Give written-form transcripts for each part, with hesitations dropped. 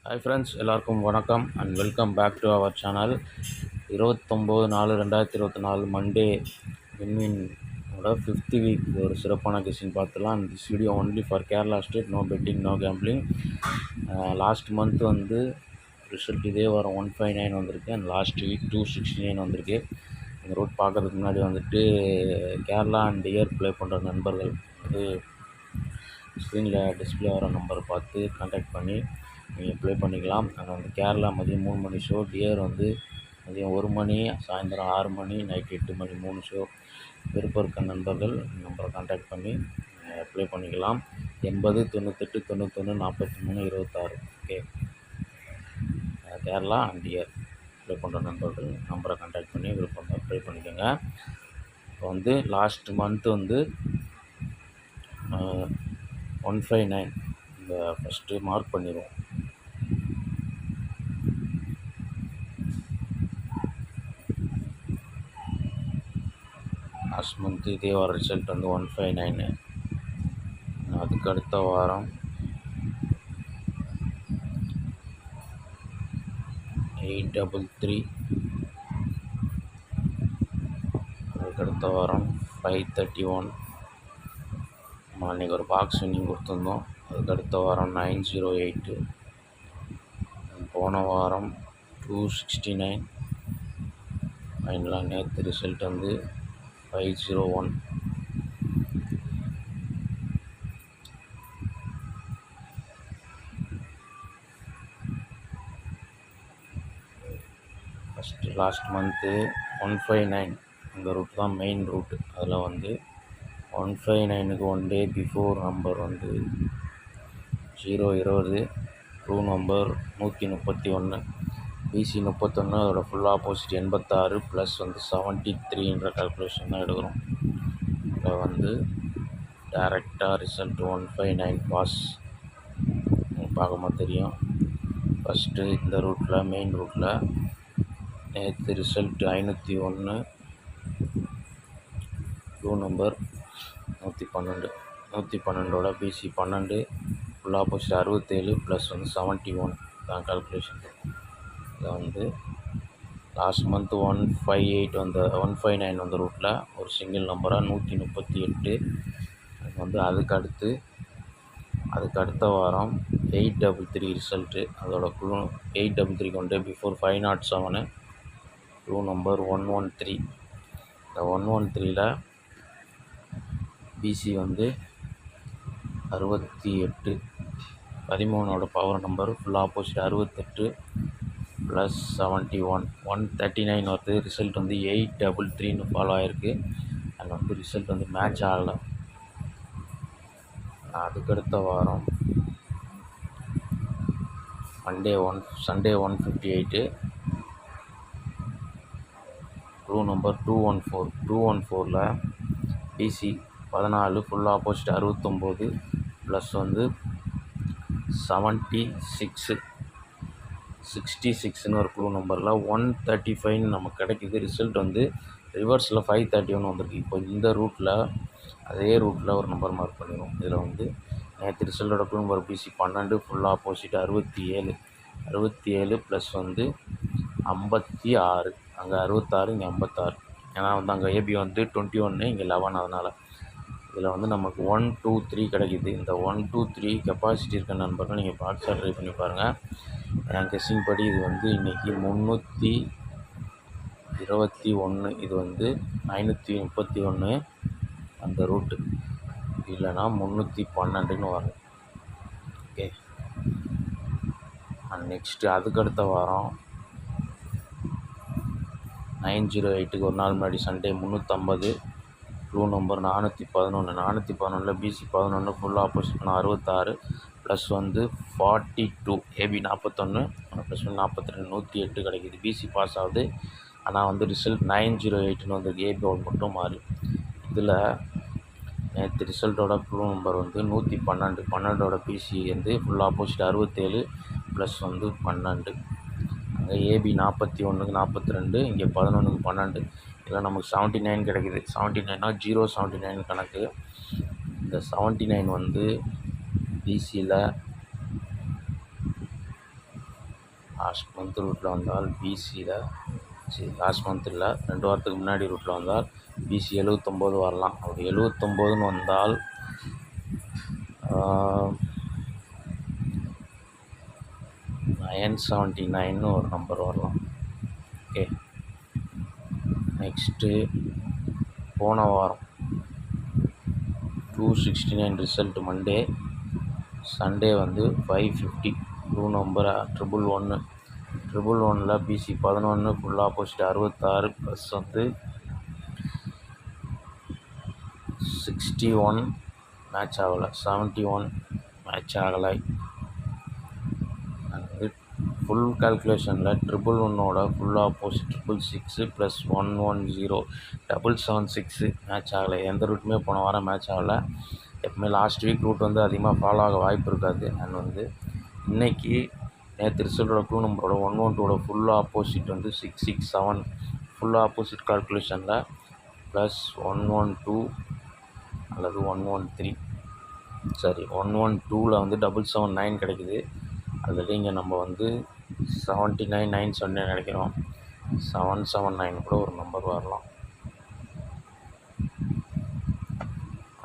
Hi friends, எல்லாருக்கும் வணக்கம் and welcome back to our channel. 29/4/2024 Monday வின்வினோட 5th வீக் ஒரு சிறப்பான கெஸ்ஸிங் பார்த்துலாம். And this video only for Kerala state, no betting, no gambling. Last month வந்து result இதே வாரம் 159 வந்திருக்கு அண்ட் லாஸ்ட் வீக் 269 வந்திருக்கு. இந்த ரூட் பார்க்குறதுக்கு முன்னாடி வந்துட்டு கேரளா அண்ட் இயர் ப்ளே பண்ணுற நண்பர்கள் வந்து ஸ்க்ரீனில் டிஸ்பிளே ஆகிற நம்பரை பார்த்து கான்டாக்ட் பண்ணி நீங்கள் ப்ளே பண்ணிக்கலாம். அங்கே வந்து கேரளா மதியம் 3 மணி ஷோ, டியர் வந்து மதியம் 1 மணி, சாயந்தரம் 6 மணி, நைட் 8 மணி 3 ஷோ. விருப்பம் இருக்க நண்பர்கள் நம்பரை கான்டாக்ட் பண்ணி ப்ளே பண்ணிக்கலாம். 80 98 91 43 26. Okay, Kerala and dear play பண்ணுற நண்பர்கள் நம்பரை கான்டாக்ட் பண்ணி விருப்பம் தான் ப்ளே பண்ணிக்கோங்க. இப்போ வந்து லாஸ்ட் மந்த் வந்து 159 இந்த ஃபஸ்ட்டு மார்க் பண்ணிடுவோம். லாஸ்ட் மந்த்து இதே வார ரிசல்ட் வந்து 159. அதுக்கு அடுத்த வாரம் 833. அதுக்கு அடுத்த வாரம் 531. நம்ம அன்றைக்கி ஒரு பாக்ஸ் வின்னிங் கொடுத்துருந்தோம். அதுக்கு அடுத்த வாரம் 908. போன வாரம் 269. ஃபைனலாக நேற்று ரிசல்ட் வந்து 501. ஃபஸ்ட்டு லாஸ்ட் மந்த்து 159 இந்த ரூட் தான் மெயின் ரூட்டு. அதில் வந்து 159க்கு 1 டே பிஃபோர் நம்பர் வந்து 020, ட்ரூ நம்பர் 131, பிசி 31, அதோட ஃபுல் ஆப்போசிட் 86 ப்ளஸ் வந்து 73ன்ற கால்குலேஷன் தான் எடுக்கிறோம். இதில் வந்து டைரெக்டாக ரிசல்ட் 159 பாஸ் பார்க்கும்போது தெரியும். ஃபஸ்ட்டு இந்த ரூட்டில் மெயின் ரூட்டில் நேற்று ரிசல்ட் 501, ட்ரூ நம்பர் 112, 112ஓட பிசி 12, ஃபுல் ஆப்போசிட் 67 ப்ளஸ் வந்து 71 தான் கால்குலேஷன். இதில் வந்து லாஸ்ட் மந்த்து 159 வந்த ரூட்டில் ஒரு சிங்கிள் நம்பராக 138. வந்து அதுக்கு அடுத்த வாரம் 833 ரிசல்ட்டு. அதோட க்ளூ 833 கொண்டு பிஃபோர் 507, க்ளூ நம்பர் 113. இந்த 113ல் பிசி வந்து 68, 13ஓட power number, full opposite 68 plus 71, 139 வருது. ரிசல்ட் வந்து 833ன்னு ஃபாலோ ஆகிருக்கு. அதில் வந்து ரிசல்ட் வந்து மேட்ச் ஆகலை. அதுக்கடுத்த வாரம் சண்டே 158, ட்ரூ நம்பர் 214ல் பிசி 14, ஃபுல் ஆப்போசிட் 69 ப்ளஸ் வந்து 66ன்னு ஒரு க்ளூ நம்பரில் 135 நமக்கு கிடைக்கிது. ரிசல்ட் வந்து ரிவர்ஸில் 531 வந்திருக்கு. இப்போ இந்த ரூட்டில் அதே ரூட்டில் ஒரு நம்பர் மார்க் பண்ணிடுவோம். இதில் வந்து நேற்று ரிசல்ட்டோட clue number PC 12, full opposite 67 plus வந்து 56. அங்கே 66, இங்கே 56. ஏன்னா வந்து அங்கே ஏபி வந்து 21, இங்கே 11. அதனால் இதில் வந்து நமக்கு 1 2 3 கிடைக்கிது. இந்த 1 2 3 கெப்பாசிட்டி இருக்க நண்பர்கள் நீங்கள் பாக்ஸாக ட்ரை பண்ணி பாருங்கள். என் கெஸ்ஸிங் படி இது வந்து இன்றைக்கி 321, இது வந்து 531 அந்த ரூட்டு, இல்லைனா 312ன்னு வரும். ஓகே, நெக்ஸ்ட்டு அதுக்கடுத்த வாரம் 908க்கு ஒரு நாள் முன்னாடி Sunday 350, clue number 411, PC 11, full opposite 66 plus வந்து 42, ஏபி 41 ப்ளஸ் 42, 108 கிடைக்கிது. பிசி பாஸ் ஆகுது. ஆனால் வந்து ரிசல்ட் 908ன்னு வந்திருக்கு. ஏபி அவுட் மட்டும் மாறி. இதில் நேற்று ரிசல்ட்டோட க்ளூ நம்பர் வந்து 112ஓட பிசி வந்து ஃபுல் ஆப்போசிட் 67 ப்ளஸ் வந்து 12. அங்கே ஏபி 41க்கு 42, இங்கே 11க்கு 12. இதில் நமக்கு 79 கிடைக்கிது. 79னா 079 கணக்கு. இந்த 79 வந்து பிசியில் லாஸ்ட் மந்த் ரூட்டில் வந்தால் பிசியில் லாஸ்ட் மந்த் இல்லை 2 வாரத்துக்கு முன்னாடி ரூட்டில் வந்தால் பிசி 79 வரலாம். அப்படி 79ன்னு வந்தால் 979 ஒரு நம்பர் வரலாம். ஓகே, நெக்ஸ்ட்டு போன வாரம் 269 ரிசல்ட் மண்டே. சண்டே வந்து 550 two number 111 PC 11 full opposite 66 plus வந்து 61 மேட்ச் ஆகலை, 71 மேட்ச் ஆகலை. ஃபுல் கால்குலேஷனில் 111ஓட ஃபுல் ஆப்போசிட் 666 ப்ளஸ் 110 776 மேட்ச் ஆகலை. எந்த ரூட்டுமே போன வாரம் மேட்ச் ஆகலை. எப்பவுமே லாஸ்ட் வீக் ரூட் வந்து அதிகமாக ஃபாலோ ஆக வாய்ப்பு இருக்காது. அண்ட் வந்து இன்றைக்கி நேற்று ரிசல்ட்டோட க்ளூ நம்பரோட 112ஓட ஃபுல் ஆப்போசிட் வந்து 667 ஃபுல் ஆப்போசிட் கால்குலேஷனில் ப்ளஸ் 112 அல்லது 113 112ல் வந்து 779 கிடைக்குது. ஆல்ரெடி இங்கே நம்ம வந்து 79 979 நினைக்கிறோம். 779 கூட ஒரு நம்பர் வரலாம்,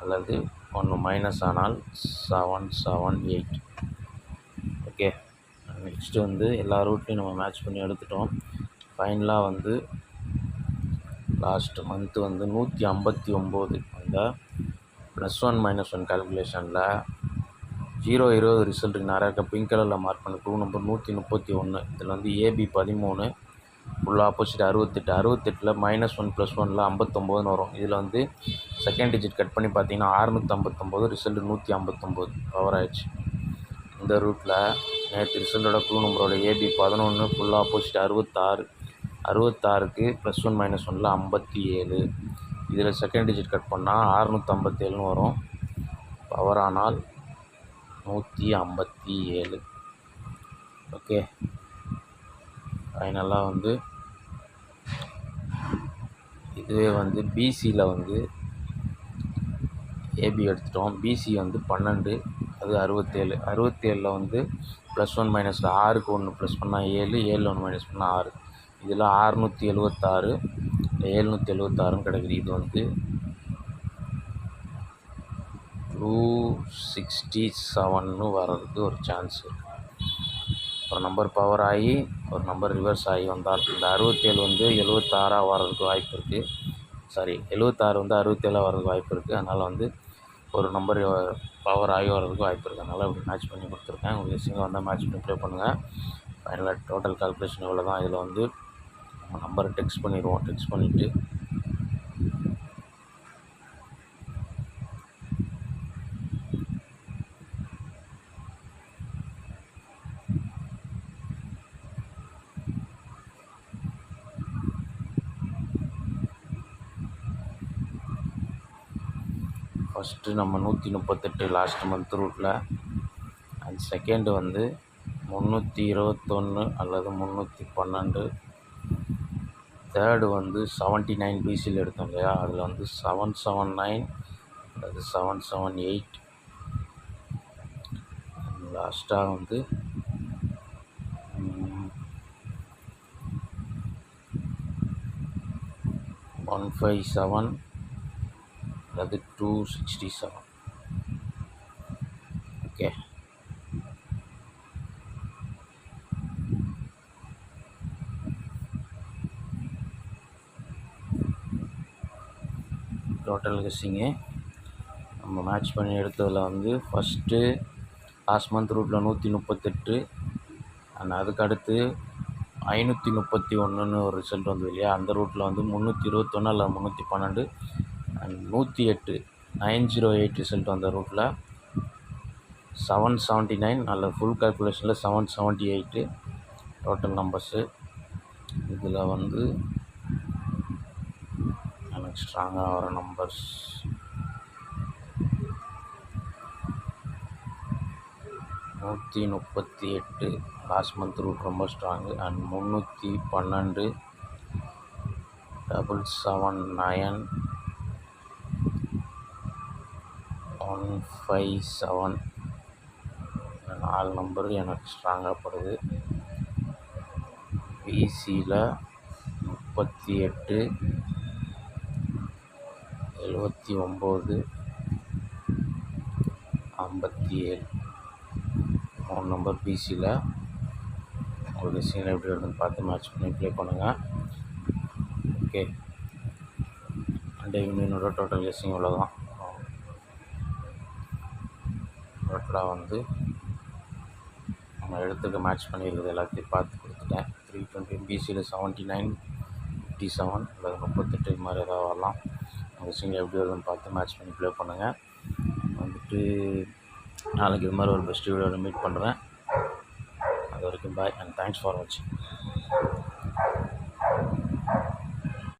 அல்லது ஒன்று மைனஸ் ஆனால் 778. ஓகே, நெக்ஸ்ட்டு வந்து எல்லா ரூட்லையும் நம்ம மேட்ச் பண்ணி எடுத்துட்டோம். ஃபைனலாக வந்து லாஸ்ட் மந்த்து வந்து 159 அந்த +1 -1 கால்குலேஷனில் 0-20 ரிசல்ட்டுக்கு நிறையா பிங்க் கலரில் மார்க் பண்ண க்ளூ நம்பர் 131. இதில் வந்து ஏபி 13 ஃபுல் ஆப்போசிட் 68 -1 +1 59 வரும். இதில் வந்து செகண்ட் டிஜிட் கட் பண்ணி பார்த்தீங்கன்னா 659 ரிசல்ட்டு 159 கவர் ஆயிடுச்சு. இந்த ரூட்டில் நேற்று ரிசல்ட்டோட க்ளூ நம்பரோட ஏபி 11 ஃபுல் ஆப்போசிட் 66க்கு +1 -1 57. இதில் செகண்ட் டிஜிட் கட் பண்ணால் 657 வரும். பவர் ஆனால் 157. ஓகே, ஃபைனலாக வந்து இதுவே வந்து பிசியில் வந்து ஏபி எடுத்துட்டோம். பிசி வந்து 12, அது 67 வந்து +1 -1 6க்கு 1 ப்ளஸ் பண்ணால் 7, 7 1 மைனஸ் பண்ணால் 6. இதில் 676 776 கிடைக்குது. இது வந்து 267 வர்றதுக்கு ஒரு சான்ஸ் இருக்குது. ஒரு நம்பர் பவர் ஆகி ஒரு நம்பர் ரிவர்ஸ் ஆகி வந்தால் இந்த 67 வந்து 76 வர்றதுக்கு வாய்ப்பு இருக்குது. 76 வந்து 67 வர்றதுக்கு வாய்ப்பு இருக்குது. அதனால் வந்து ஒரு நம்பர் பவர் ஆகி வர்றதுக்கு வாய்ப்பு இருக்குது. அதனால் இப்படி மேட்ச் பண்ணி கொடுத்துருக்கேன். உங்களுக்கு ஈஸியாக வந்தால் மேட்ச் பண்ணி ப்ளே பண்ணுங்கள். ஃபைனலாக டோட்டல் கால்குலேஷன் இவ்வளோ தான். இதில் வந்து நம்ம நம்பரை டெக்ஸ்ட் பண்ணிடுவோம். டெக்ஸ்ட் பண்ணிவிட்டு ஃபஸ்ட்டு நம்ம 138 லாஸ்ட் மந்த் ரூட்டில், அண்ட் செகண்டு வந்து 321 அல்லது 312, தேர்டு வந்து 79 பிசியில் எடுத்தோம் இல்லையா, அதில் வந்து 779 அல்லது 778, லாஸ்ட்டாக வந்து 157 அல்லது 267. ஓகே, டோட்டல் கெஸ்ஸிங்கு நம்ம மேட்ச் பண்ணி எடுத்ததில் வந்து ஃபஸ்ட்டு லாஸ்ட் மந்த் ரூட்டில் 138, அண்ட் அதுக்கடுத்து 531 ஒரு ரிசல்ட் வந்தது இல்லையா, அந்த ரூட்டில் வந்து 321 அல்லது 312, அண்ட் 108 908 ரிசல்ட் வந்த ரூட்டில் 779 அல்லது ஃபுல் கால்குலேஷனில் 778 டோட்டல் நம்பர்ஸு. இதில் வந்து எனக்கு ஸ்ட்ராங்காக வர நம்பர்ஸ் 138 லாஸ்ட் மந்த் ரூட் ரொம்ப ஸ்ட்ராங்கு, அண்ட் 312 779 157 4 நம்பர் எனக்கு ஸ்ட்ராங்காக படுது. பிசியில் 38 79 57 3 நம்பர் பிசியில் உங்களுக்கு சீன் எப்படி வருதுன்னு பார்த்து மேட்ச் பண்ணி ப்ளே பண்ணுங்கள். ஓகே, அண்ட் என்னோட டோட்டல் கெஸ்ஸிங் இவ்வளோதான். டோட்டலாக வந்து நம்ம இடத்துக்கு மேட்ச் பண்ணியிருக்கிறது எல்லாத்தையும் பார்த்து கொடுத்துட்டேன். 320 பிசியில் 79 57 அல்லது 38 இது மாதிரி ஏதாவது வரலாம். உங்கள் சீனில் எப்படி வருதுன்னு பார்த்து மேட்ச் பண்ணி ப்ளே பண்ணுங்கள். வந்துட்டு நாளைக்கு இது மாதிரி ஒரு பெஸ்ட் வீடியோவில் மீட் பண்ணுறேன். அது வரைக்கும் பாய் அண்ட் தேங்க்ஸ் ஃபார் வாட்சிங்.